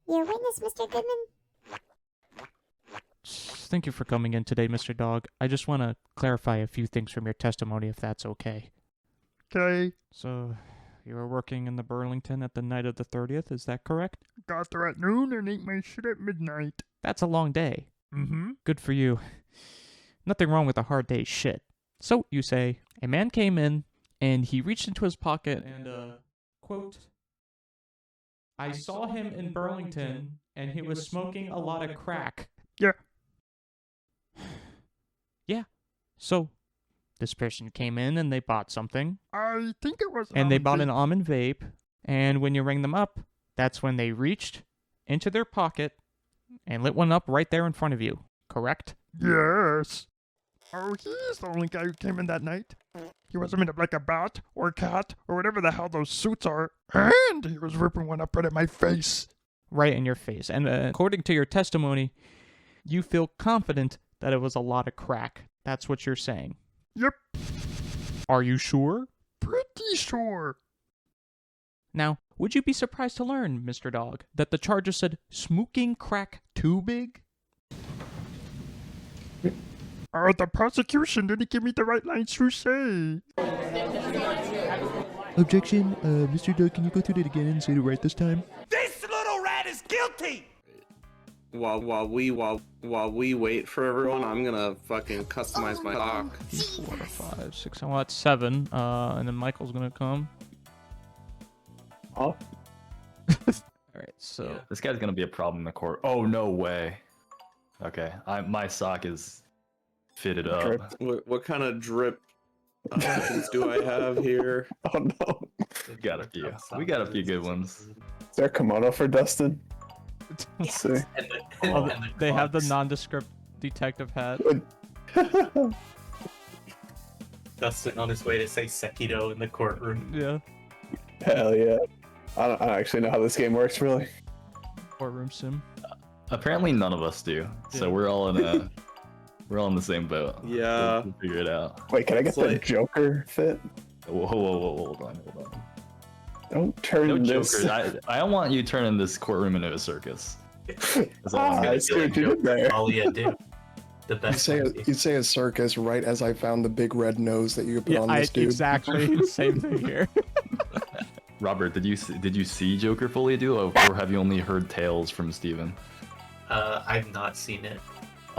Your witness, Mr. Goodman. Thank you for coming in today, Mr. Dog. I just want to clarify a few things from your testimony, if that's okay. Okay. So, you were working in the Burlington at the night of the 30th, is that correct? Got there at noon and ate my shit at midnight. That's a long day. Mm-hmm. Good for you. Nothing wrong with a hard day's shit. So, you say, a man came in, and he reached into his pocket and, quote, I saw him in Burlington, and he was smoking a lot of crack. Yeah. Yeah. So, this person came in and they bought something. I think it was. And they bought an almond vape. And when you rang them up, that's when they reached into their pocket and lit one up right there in front of you. Correct? Yes. Oh, he's the only guy who came in that night. He wasn't made up like a bat or a cat or whatever the hell those suits are. And he was ripping one up right at my face. Right in your face. And according to your testimony, you feel confident that it was a lot of crack. That's what you're saying. Yep. Are you sure? Pretty sure. Now, would you be surprised to learn, Mr. Dog, that the charges said smoking crack too big? The prosecution didn't give me the right lines to say. Objection. Mr. Dog, can you go through that again and say it right this time? This little rat is guilty! While we wait for everyone, I'm gonna fucking customize my lock. 4, 5, 6, well, that's 7. And then Michael's gonna come. Oh. Alright, so... Yeah, this guy's gonna be a problem in the court. Oh, no way. Okay, my sock is fitted up. What kind of drip options do I have here? Oh no. We got a few. We got a few good ones. Is there a kimono for Dustin? Let's see. They have the nondescript detective hat. Dustin on his way to say Sekido in the courtroom. Yeah. Hell yeah. I don't actually know how this game works, really. Courtroom sim. Apparently none of us do. So Yeah. we're all in the same boat. Yeah. We'll figure it out. Wait, can I get It's the like- Joker fit? Whoa, hold on. Don't turn No this. Joker. I don't want you turning this courtroom into a circus. That's all I'm I gonna see what you did there. All you do. The best. You say a circus right as I found the big red nose that you could put Yeah, on this dude. exactly. Same thing here. Robert, did you see Joker fully do, or have you only heard tales from Steven? I've not seen it.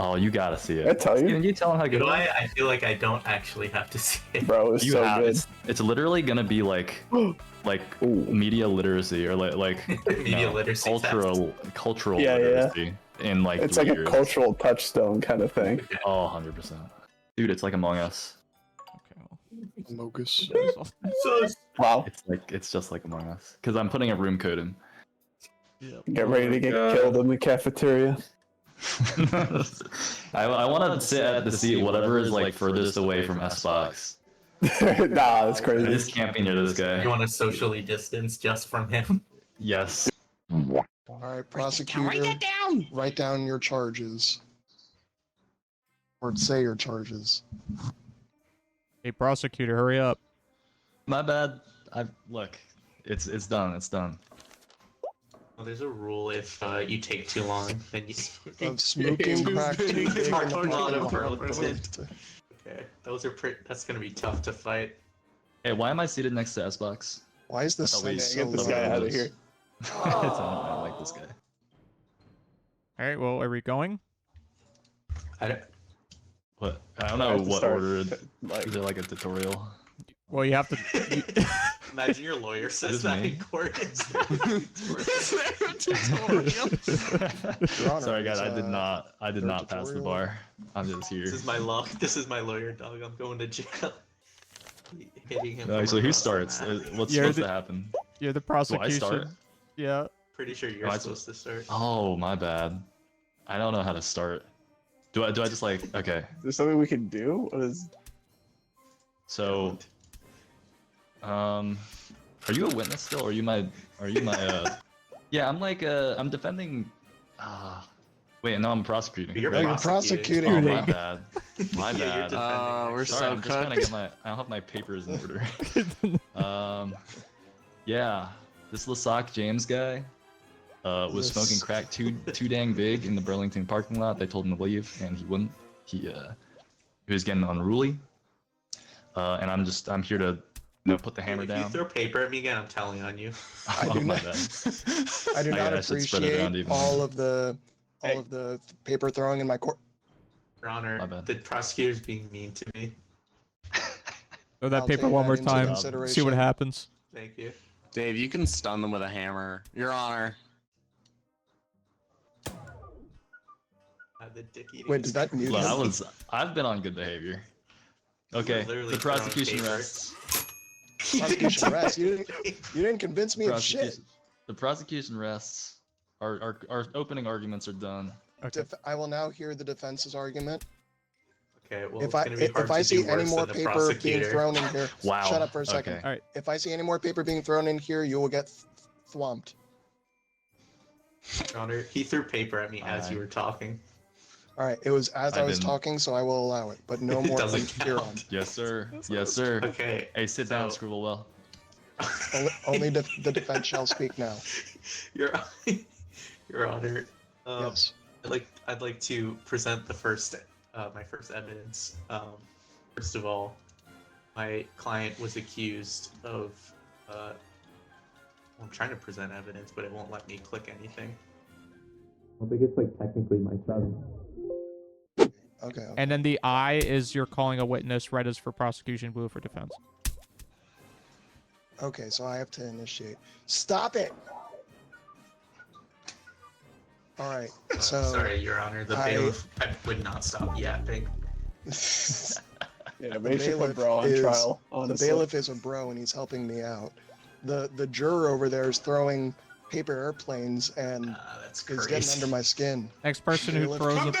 Oh, you gotta see it. I tell you. Steven, you tell him how good Do it I? is. I feel like I don't actually have to see it. Bro, it's You so have good. it's literally gonna be like media literacy or like Media literacy cultural Yeah, yeah. literacy in like It's 3 like a years. cultural touchstone kind of thing. Oh, 100%. Dude, it's like Among Us. Okay, well, Locus. Wow. It's just like Among Us. Because I'm putting a room code in. Get ready to get God. killed in the cafeteria. I want to sit at the seat, whatever is like furthest away from S-Box. Nah, that's I crazy. just can't be near this guy. You want to socially distance just from him? Yes. Alright, prosecutor. Write down your charges. Or say your charges. hey, prosecutor, hurry up. My bad. Look. It's done. It's done. Well, there's a rule if you take too long, then you. Of smoking crack too big in the Burlington. Okay, that's gonna be tough to fight. Hey, why am I seated next to S-Box? Why is this Oh, wait, so Get this guy out of here. I don't like this guy. Alright, well, are we going? What? I don't I know have to what start, order. like- Is there like a tutorial? Well, you have to... Imagine your lawyer says Is that me? in court. Your Honor, Sorry, guys. is, I did not pass the tutorial? bar. I'm just here. This is my law. This is my lawyer, dog. I'm going to jail. Hitting him. No, from actually, who across the starts? map. What's You're supposed the- to happen? You're the Do I prosecution. start? Yeah. Pretty sure you're No, I- supposed to start. Oh, my bad. I don't know how to start. Do I just like okay? Is there something we can do? What is... So, are you a witness still? Or are you my? Yeah, I'm like I'm defending. Wait, no, I'm prosecuting. You're right? You're prosecuting. Oh, my bad. My Yeah, you're bad. defending. We're Sorry, I'm just trying to get I don't have my papers in order. Yeah, this LeSock James guy. was smoking crack too dang big in the Burlington parking lot. They told him to leave, and he wouldn't. He was getting unruly. And I'm here to put the hammer If down. you throw paper at me again, I'm telling on you. Oh, do my not- bad. I do not I should spread it around appreciate even all more. of the paper throwing in my court. Your My Honor, bad. the prosecutor's being mean to me. Throw that I'll paper take one that more into time. See consideration. what happens. Thank you. Dave, you can stun them with a hammer. Your Honor. The dick eating. Wait, did that mute Look, him? I've been on good behavior. Okay, literally the prosecution throwing paper. rests. Prosecution rests. You didn't convince me of shit. The prosecution rests. Our opening arguments are done. Okay. I will now hear the defense's argument. Okay, well, If it's I gonna be hard if I to see do any worse more than the paper being prosecutor. thrown in here, Wow. shut up for a second. Okay. All right. If I see any more paper being thrown in here, you will get thwomped. Your Honor, he threw paper at me as you Alright. were talking. All right, it was as I I've was been- talking, so I will allow it, but no It more doesn't from here on. count. Yes, sir. Yes, sir. Okay. Hey, sit down, so- Scribblewell. Only the defense shall speak now. Your Honor, Yes. I'd like to present the my first evidence. First of all, my client was accused of. I'm trying to present evidence, but it won't let me click anything. I think it's like technically my son. Okay. And then the I is you're calling a witness. Red is for prosecution. Blue for defense. Okay, so I have to initiate. Stop it! All right, so Sorry, Your Honor, the bailiff would not stop yapping. Yeah, The they should bailiff put bro on is- trial. the Honestly. bailiff is a bro and he's helping me out. The juror over there is throwing paper airplanes and That's is crazy. getting under my skin. Next person who Bailiff. throws a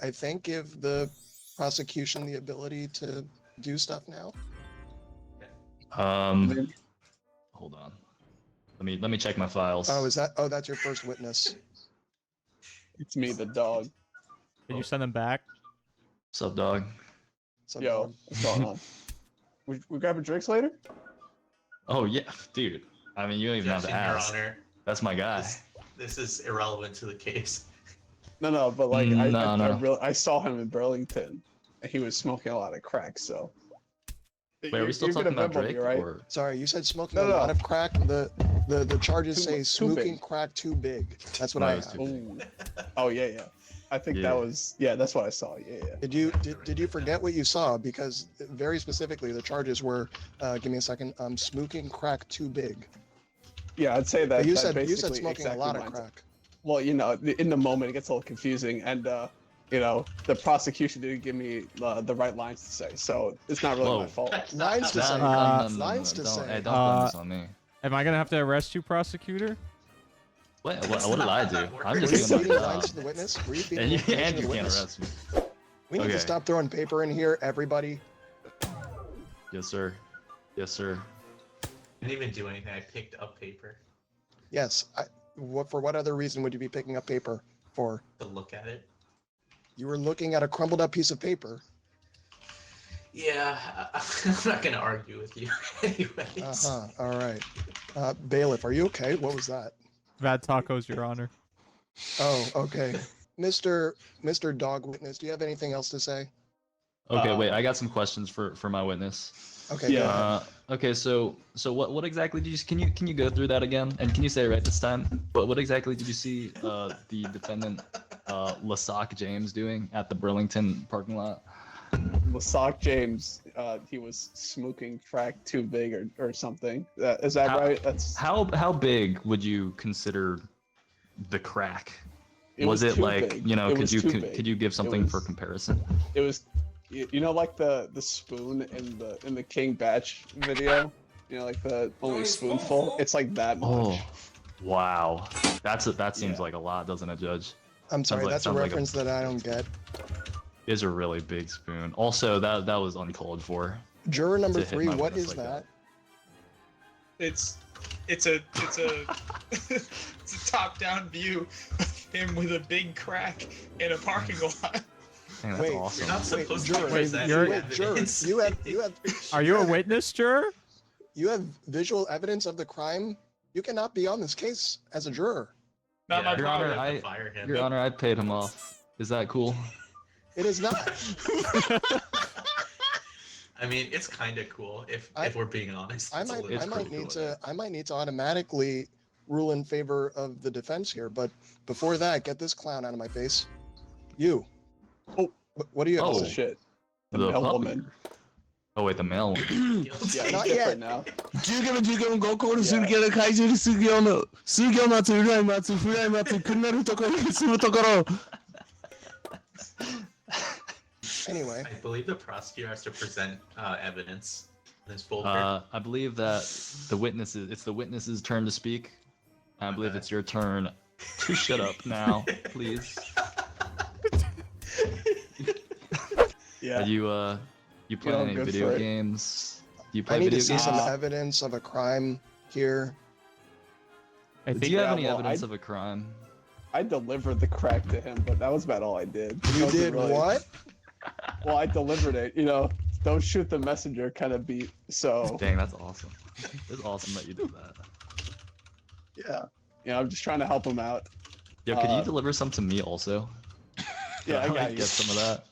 I think give the prosecution the ability to do stuff now. Hold on. Let me check my files. Oh, that's your first witness. It's me, the dog. Can you send them back? What's up, dog? So Yo, what's going on? We grabbing drinks later? Oh yeah, dude. I mean, you don't even have to Objection, Your ask. Honor. That's my guy. This is irrelevant to the case. No, but like No. I saw him in Burlington, and he was smoking a lot of crack. So. Wait, are we still You're talking gonna about Venmo me, Drake? right? Or... Sorry, you said smoking No, a no. lot of crack. The charges Too say big. smoking crack too big. That's what No, I it's have. too Ooh. Oh yeah. I think Yeah. that was that's what I saw. Yeah. Did you forget what you saw? Because very specifically, the charges were, give me a second, smoking crack too big. Yeah, I'd say that. But you that said basically smoking a exactly lot of lines up. crack. Well, in the moment it gets a little confusing, and the prosecution didn't give me the right lines to say, so it's not really Whoa. my fault. Lines to No, say. no, Lines to don't, say. Hey, don't blame this on me. Am I gonna have to arrest you, prosecutor? What That's did not I how do? that I'm Were just you doing feeding my lines job. to the witness? Were you feeding And you information to the can't witness? arrest me. We need to Okay. stop throwing paper in here, everybody. Yes, sir. Yes, sir. I didn't even do anything. I picked up paper Yes. For what other reason would you be picking up paper for? to look at it. You were looking at a crumbled up piece of paper. Yeah, I'm not gonna argue with you. Anyways. All right. Bailiff, are you okay? What was that? Bad tacos, Your Honor. Oh, okay. Mr. Dog Witness, do you have anything else to say? Okay, wait. I got some questions for my witness. Okay. Yeah. go ahead. Okay, so what exactly did you can you go through that again? And can you say it right this time? But what exactly did you see the defendant LeSock James doing at the Burlington parking lot? LeSock James, he was smoking crack too big or something. Is that right? That's How big would you consider the crack? it Was it too like big. you know? It Could was you too could, big. could you give something for was- comparison? It was, like the spoon in the King Batch video. Like the only spoonful. It's like that much. Oh, wow. That seems Yeah. like a lot, doesn't it, Judge? I'm sorry, like- that's a sounds like a- reference that I don't get. It's a really big spoon. Also, that was uncalled for. Juror number To hit 3, my what witness is like that? It's a it's a top-down view of him with a big crack in a parking lot. Dang, that's Wait, awesome. You're not supposed to juror, present you're- evidence. Juror, you have Are you a witness, juror? you have visual evidence of the crime, you cannot be on this case as a juror. Not my Your problem. Honor, have to fire him. Your Honor, I paid him off. Is that cool? It is not. I mean, it's kind of cool if we're being honest. I It's a might little need cool. to automatically rule in favor of the defense here, but before that, get this clown out of my face. You. Oh, What do you have Oh. to oh say? shit. The The male puppy. woman. Oh wait, the male one. Guilty. Yeah, Not he's yet. different now. 지금 고코를 Yeah. 숨겨는 가이즈를 숨겨놨어 후라이마츠 끝나는ところ숨을ところ. Anyway, I believe the prosecutor has to present evidence in this folder. I believe that it's the witness's turn to speak. I believe it's your turn to shut up now, please. Yeah. Are you play I'm any good video for it. games? Do you I play need to video see games? some evidence of a crime here. I Do think you have Yeah, any well, evidence I- of a crime? I delivered the crack to him, but that was about all I did. You Wasn't did really- what? Well, I delivered it. You know, don't shoot the messenger kind of beat. So Dang, that's awesome. It's awesome that you did that. yeah, you know, I'm just trying to help him out. Yo, could you Uh, deliver some to me also? Yeah, I Could got you. Get some of that.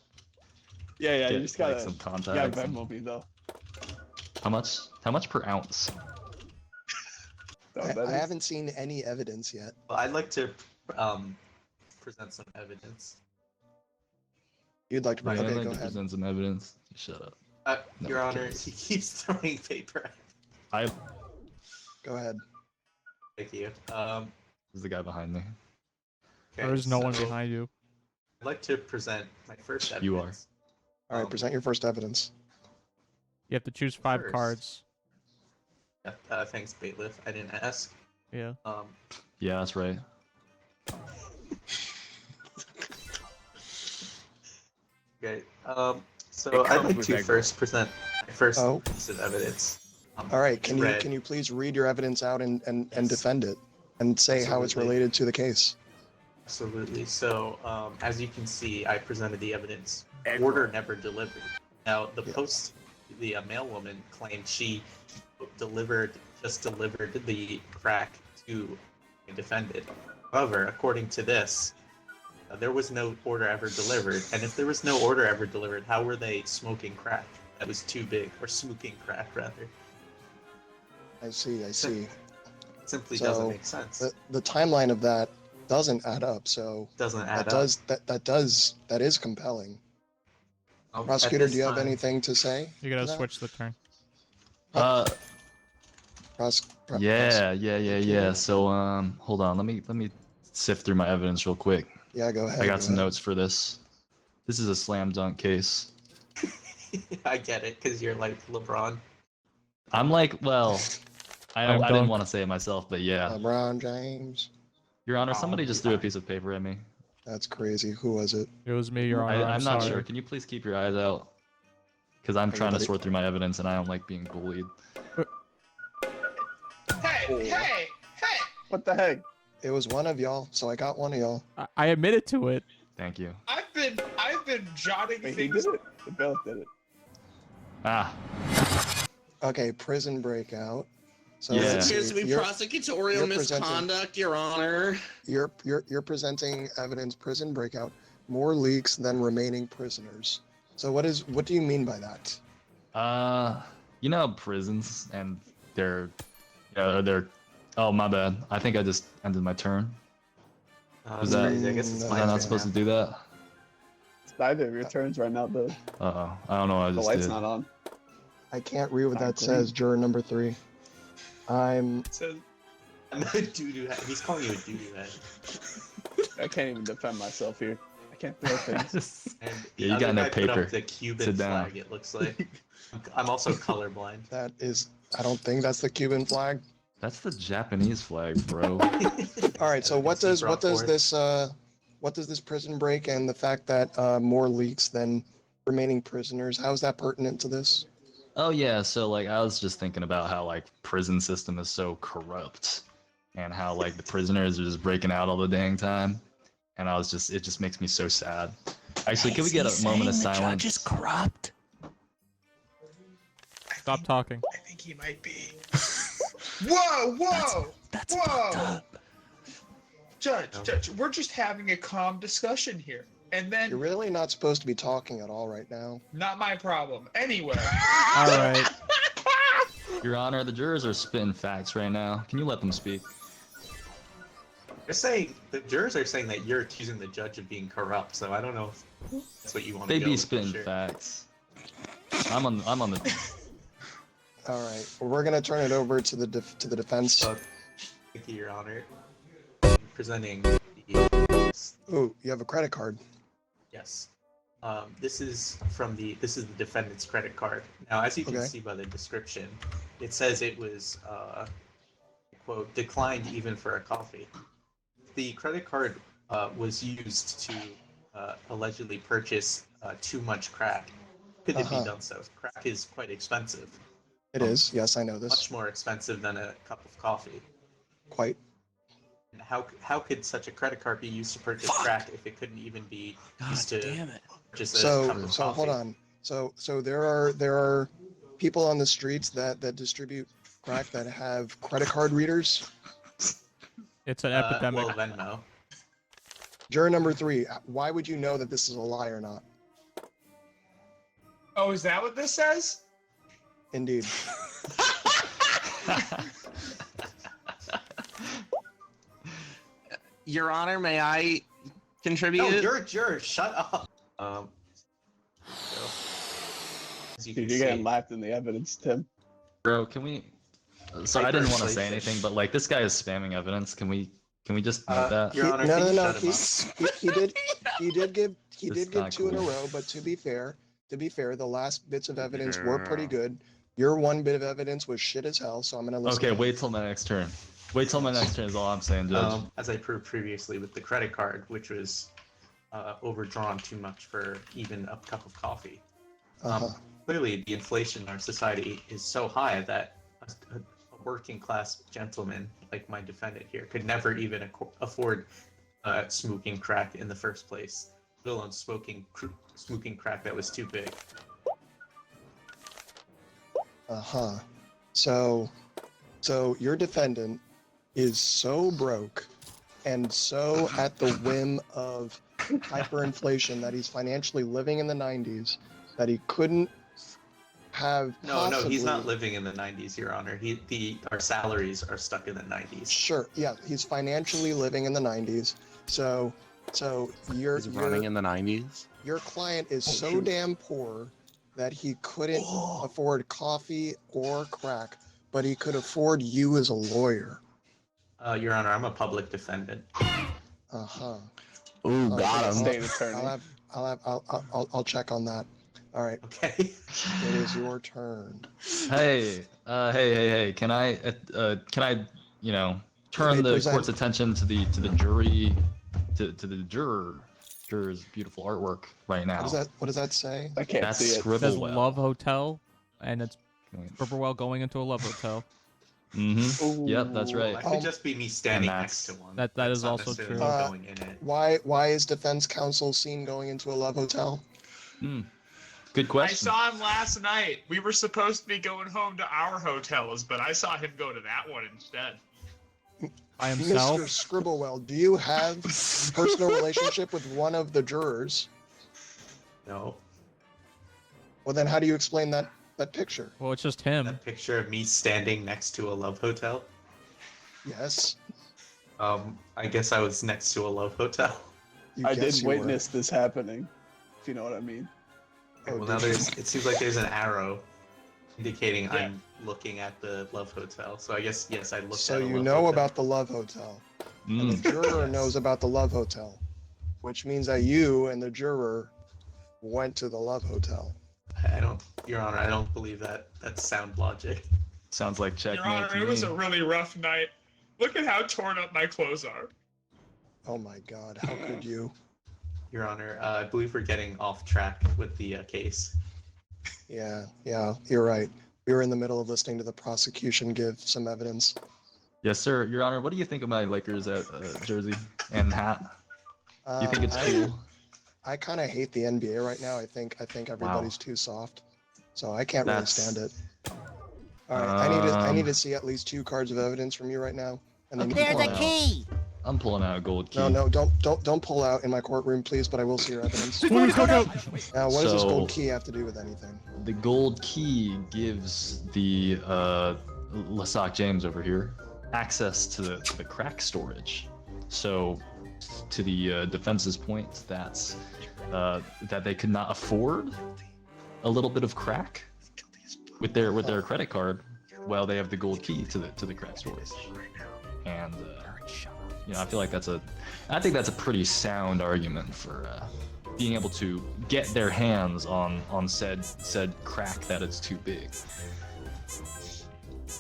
Yeah, yeah. You Get, just gotta, like, some you contacts. gotta and- Venmo me though. How much per ounce? So I that is- haven't seen any evidence yet. Well, I'd like to present some evidence. You'd like to bring I'd okay, like go to ahead. present some evidence. Shut up. No, Your I'm Honor, kidding. he keeps throwing paper. I Go ahead. Thank you. There's the guy behind me. there is no one so behind you. I'd like to present my first evidence. You are. All right, present your first evidence. You have to choose 5 First. cards. Yeah, thanks, bailiff. I didn't ask. Yeah. Yeah, that's right. Okay. So I'd like to first present my first Oh. piece of evidence. All right, can Red. you please read your evidence out and Yes. defend it and say how it's Absolutely. related to the case? Absolutely. So, as you can see, I presented the evidence. Order never delivered. Now, the mail woman claimed she delivered the crack to the defendant. However, according to this, there was no order ever delivered. And if there was no order ever delivered, how were they smoking crack that was too big, or smooking crack rather? I see. It simply So, doesn't make sense. The timeline of that doesn't add up. So Doesn't add that is compelling. up. At Prosecutor, this do you have time- anything to say? You gotta to that? switch the turn. Yeah. So hold on. Let me sift through my evidence real quick. Yeah, go ahead. I got go some ahead. notes for this. This is a slam dunk case. I get it, because you're like LeBron. I'm like, well, I Slam didn't dunk. want to say it myself, but yeah. LeBron James. Your Honor, Oh, somebody just threw a piece of paper at me. That's crazy. Who was it? It was me, Your Honor. I'm not sorry. sure. Can you please keep your eyes out? Because I'm trying to Anybody- sort through my evidence and I don't like being bullied. Hey! What the heck? It was one of y'all, so I got one of y'all. I admitted to it. Thank you. I've been jotting Wait, he things. did it. The bailiff did it. Ah, Okay, prison breakout. So Yeah. let's see, Appears to be you're prosecutorial presenting- misconduct, Your Honor. you're presenting evidence prison breakout, more leaks than remaining prisoners. So what do you mean by that? you know prisons and they're oh my bad. I think I just ended my turn. That's Was that- crazy. I guess it's Was my Was I not turn supposed now. to do that? It's neither of your turns right now. The Uh-oh. I don't know what I the just light's did. not on. I can't read what that Concrete. says, juror number 3. I'm So, I'm a doo-doo head. He's calling you a doo-doo head. I can't even defend myself here. I can't throw things. And Yeah, you the got other no guy put up paper. the Cuban Sit down. flag, it looks like. I'm also colorblind. I don't think that's the Cuban flag. That's the Japanese flag, bro. All right, so what Evidence does he brought forth. this prison break and the fact that more leaks than remaining prisoners, how is that pertinent to this? Oh yeah, so like I was just thinking about how like prison system is so corrupt and how like the prisoners are just breaking out all the dang time. And it just makes me so sad. Actually, can we get a moment of silence? corrupt. Stop talking. I think he might be. Whoa! That's Whoa! fucked up. Judge, we're just having a calm discussion here. And then, You're really not supposed to be talking at all right now. not my problem. Anyway. All right. Your Honor, the jurors are spitting facts right now. Can you let them speak? They're saying the jurors are saying that you're accusing the judge of being corrupt. So I don't know if that's what you want to They go be with, spitting sure. facts. I'm on the. All right, well, we're gonna turn it over to the defense. Thank you, Your Honor. Presenting the Oh, you have a credit card. yes. This is the defendant's credit card. Now, as you can Okay. see by the description, it says it was quote declined even for a coffee. The credit card was used to allegedly purchase too much crack. Could it be done so? Crack is quite expensive. It is. Yes, I know this. Much more expensive than a cup of coffee. Quite. And how could such a credit card be used to purchase crack if it couldn't even be used to purchase a cup of So coffee? hold on. So there are people on the streets that distribute crack that have credit card readers. It's an epidemic. Well, Venmo. Juror number 3. Why would you know that this is a lie or not? Oh, is that what this says? Indeed. Your Honor, may I contribute? No, you're a juror. Shut up. As you can Dude, you're getting see, lapped in the evidence, Tim. Bro, can we? So I didn't want to say anything, but like this guy is spamming evidence. Can we just note that? Your Honor, no, can you no, no. shut him up? He did give It's not 2 in a cool. row, but to be fair, the last bits of evidence were pretty good. Your one bit of evidence was shit as hell, so I'm gonna listen. Okay, wait till my next turn. Wait till my next turn is all I'm saying, Judge. As I proved previously with the credit card, which was overdrawn too much for even a cup of coffee. Clearly, the inflation in our society is so high that a working class gentleman like my defendant here could never even afford smoking crack in the first place, let alone smoking crack that was too big. So your defendant is so broke and so at the whim of hyperinflation that he's financially living in the 90s that he couldn't have No, he's possibly- not living in the 90s, Your Honor. Our salaries are stuck in the 90s. Sure, yeah, he's financially living in the 90s. So your He's running in the 90s. your client is so damn poor that he couldn't afford coffee or crack, but he could afford you as a lawyer. Your Honor, I'm a public defendant. Ooh, got him. State attorney. I'll check on that. All right. Okay. It is your turn. Hey, can I, turn the present- court's attention to the jury, to the juror's beautiful artwork right now. What does that say? I can't That's see it. It says Scribblewell. Love Hotel, and it's Scribblewell going into a Love Hotel. Mm-hmm. Yep, that's right. That could just be me standing next to one. That That's is not also necessarily true. Going in it. Why is defense counsel seen going into a love hotel? Good I question. saw him last night. We were supposed to be going home to our hotels, but I saw him go to that one instead. By himself. Mr. Scribblewell, do you have a personal relationship with one of the jurors? No. Well, then how do you explain that picture? Well, it's just him. That picture of me standing next to a love hotel. Yes. I guess I was next to a love hotel. I guess did you were. witness this happening, if you know what I mean. Oh, Well, now did you? it seems like there's an arrow indicating I'm looking at the love hotel. So I guess yes, I looked So at a you love know hotel. about the love hotel. And the juror Yes. knows about the love hotel, which means that you and the juror went to the love hotel. I don't, Your Honor, I don't believe that. That's sound logic. Sounds like checkmate. Your Honor, to it was me. a really rough night. Look at how torn up my clothes are. Oh my God, how could you? Your Honor, I believe we're getting off track with the case. Yeah, you're right. We were in the middle of listening to the prosecution give some evidence. Yes, sir. Your Honor, what do you think of my Lakers jersey and hat? You think it's cool? I kind of hate the NBA right now. I think everybody's too soft, so I can't really That's- stand it. All right, I need to see at least 2 cards of evidence from you right now, and then you can pull it out. I'm pulling out a gold key. No, don't pull out in my courtroom, please. But I will see your evidence. Now, what does this So- gold key have to do with anything? The gold key gives the LeSock James over here access to the crack storage. So, to the defense's point, that they could not afford a little bit of crack with their credit card. Well, they have the gold key to the crack storage, and I feel like I think that's a pretty sound argument for being able to get their hands on said crack that it's too big.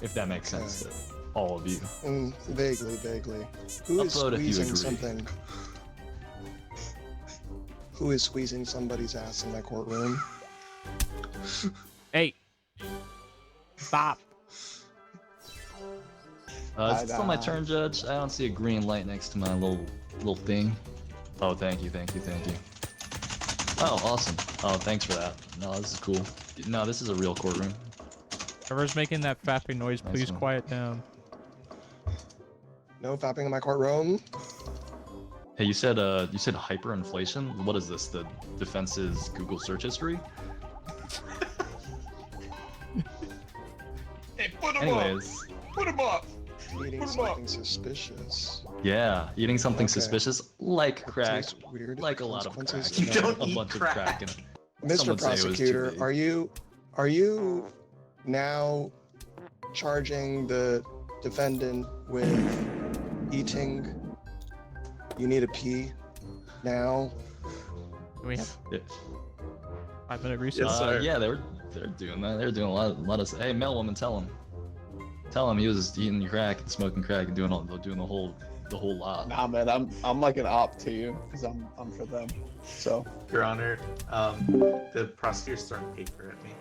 If that makes sense to all of you. Vaguely. Who is Upload if you squeezing agree. something? Who is squeezing somebody's ass in my courtroom? Hey. Stop. Is it still my turn, Judge? I don't see a green light next to my little thing. Oh, thank you. Oh, awesome. Oh, thanks for that. No, this is cool. No, this is a real courtroom. Whoever's making that fapping noise, Nice please one. quiet down. No fapping in my courtroom. Hey, you said hyperinflation? What is this? The defense's Google search history? Hey, put him Anyways, up! Put him up! Eating Put 'em up. something suspicious. yeah, eating something Okay. suspicious like That crack, tastes weird. like a lot of crack. Consequences. You don't a eat bunch of crack. crack in it. Mr. Some would say it was too Prosecutor, big. are you now charging the defendant with eating? You need a pee now. Do we have Yeah. 5-minute recess? sir. Yeah, they're doing that. They're doing a lot of. Hey, mailwoman, tell him he was eating crack and smoking crack and doing the whole lot. Nah, man, I'm like an op to you because I'm for them. So Your Honor, the prosecutor's throwing paper at me.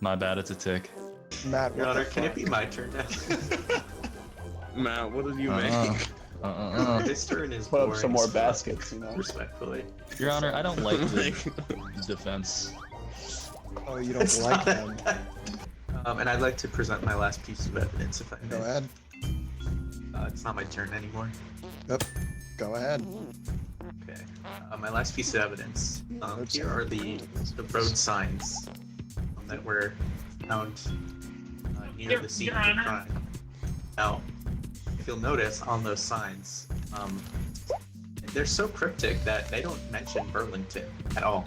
My bad, it's a tick. Matt, Your what Honor, the can it fuck? be my turn now? Matt, what did you Uh-uh. make? His turn is put up boring some more as fuck, baskets, you know. Respectfully. Your Honor, I don't like the defense. Oh, you don't It's like not them. that bad. And I'd like to present my last piece of evidence, if I may. Go ahead. It's not my turn anymore. Go ahead. Okay. My last piece of evidence. Road Here are the road signs that were found near the scene of the crime. Now, if you'll notice on those signs, they're so cryptic that they don't mention Burlington at all.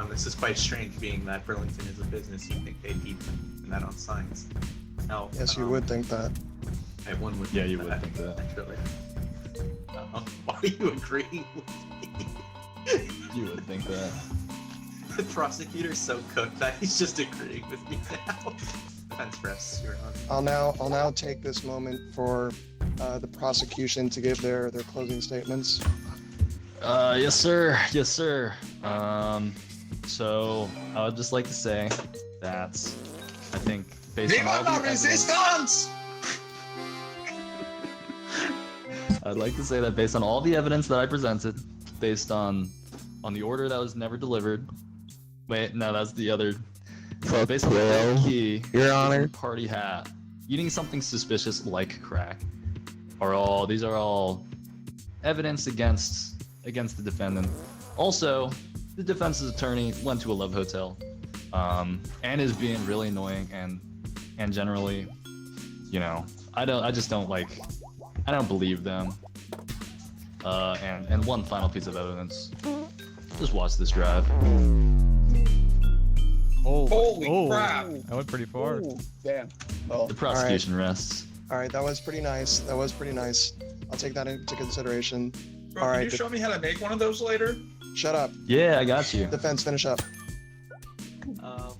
This is quite strange, being that Burlington is a business. You think they'd be putting that on signs? No. Yes, you would think that. One would. Yeah, think you would think that. Naturally. Why are you agreeing with me? You would think that. The prosecutor's so cooked that he's just agreeing with me now. Defense rests, Your Honor. I'll now take this moment for the prosecution to give their closing statements. Yes, sir. Yes, sir. So I would just like to say that I think based on all Viva the la evidence, resistance! I'd like to say that based on all the evidence that I presented, based on the order that was never delivered. Wait, no, that's the other. So based on the key, Your Honor. party hat, eating something suspicious like crack, these are all evidence against the defendant. Also, the defense's attorney went to a love hotel, and is being really annoying and generally, I don't believe them. And one final piece of evidence. Just watch this drive. Holy crap! That went pretty far. Ooh, damn. Well, The prosecution rests. All right, that was pretty nice. I'll take that into consideration. Bro, All can right, you show me how to make one of those later? Shut up. Yeah, I got you. Defense, finish up.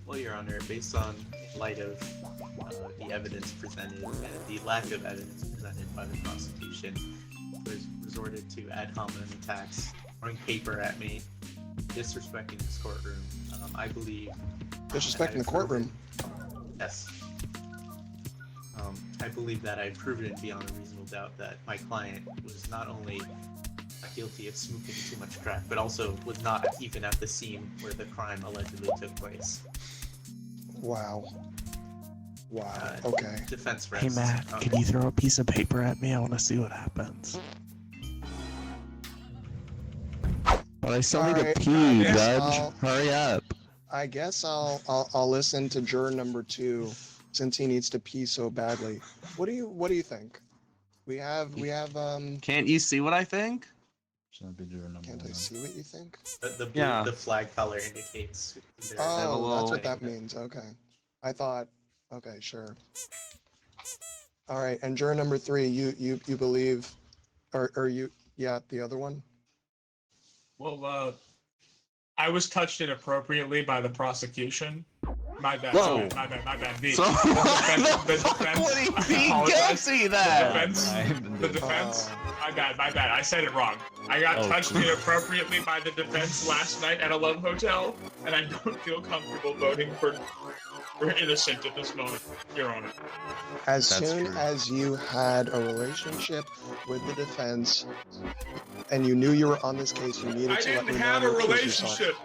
Well, Your Honor, based on light of the evidence presented and the lack of evidence presented by the prosecution, was resorted to ad hominem attacks, throwing paper at me, disrespecting this courtroom. I believe. Disrespecting the courtroom. Yes. I believe that I've proven it beyond a reasonable doubt that my client was not only guilty of smoking too much crack, but also was not even at the scene where the crime allegedly took place. Wow. Wow. Okay. Defense Hey rests. Matt, can you throw a piece of paper at me? I want to see what happens. But I still need to Alright, pee, I guess Judge. I'll- Hurry up. I guess I'll listen to juror number 2 since he needs to pee so badly. What do you think? We have Can't you see what I think? Should be juror number can't I 1. see what you think? The blue, Yeah. the flag color indicates. Oh, have a that's little- what that means. Okay. I thought okay, sure. All right, and juror number 3, you believe or you yeah, the other one? Well, I was touched inappropriately by the prosecution. My bad. Whoa. My bad. The So defense. the fuck would he I be apologize. guilty The then? defense. My bad. I said it wrong. I got Oh, touched please. inappropriately by the defense last night at a Love Hotel, and I don't feel comfortable voting for innocent at this moment, Your Honor. As That's soon true. as you had a relationship with the defense and you knew you were on this case, you needed I to let didn't me know have a to recuse yourself. relationship.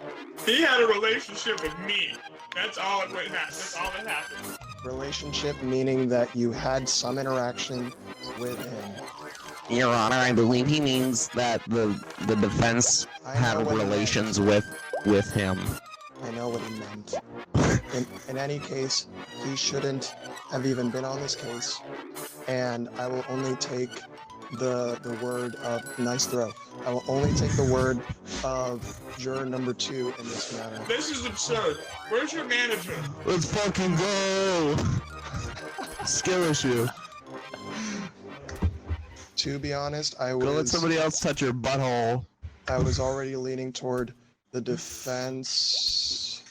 He had a relationship with me. That's all it happened. That's all that happened. Relationship meaning that you had some interaction with him. Your Honor, I believe he means that the defense I know had what he meant. relations with him. I know what he meant. In any case, he shouldn't have even been on this case, and I will only take the word of nice throw. I will only take the word of juror number 2 in this matter. This is absurd. Where's your manager? Let's fucking go! Skill issue. To be honest, I Go let was somebody else touch your butthole. I was already leaning toward the defense.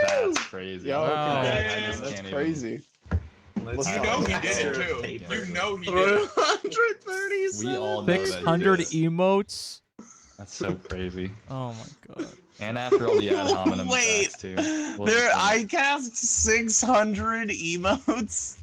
That's crazy. Yo, Wow. congrats. I That's can't even- crazy. Let's You have know a he did it master too. paper. You know he did it. 137. We all know that he 600 did it. emotes. That's so crazy. Oh my god. And after all the ad hominem Wait, attacks too. Well, there it's I cast 600 emotes.